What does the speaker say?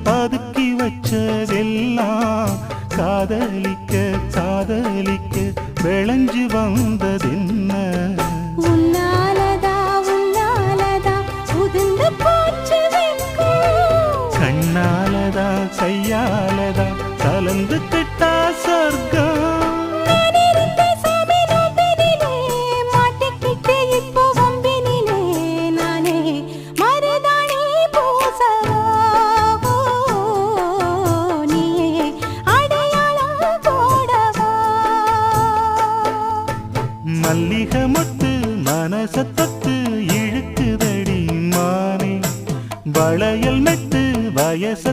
பதுக்கி வச்சதெல்லாம் காதலிக்க காதலிக்க விளைஞ்சு வந்ததென்ன உன்னாலதா உன்னாலதா உதிர்ந்து போச்சு வெட்கம் கண்ணாலதா கையாலதா கலந்து கிட்டா சொர்க்கம்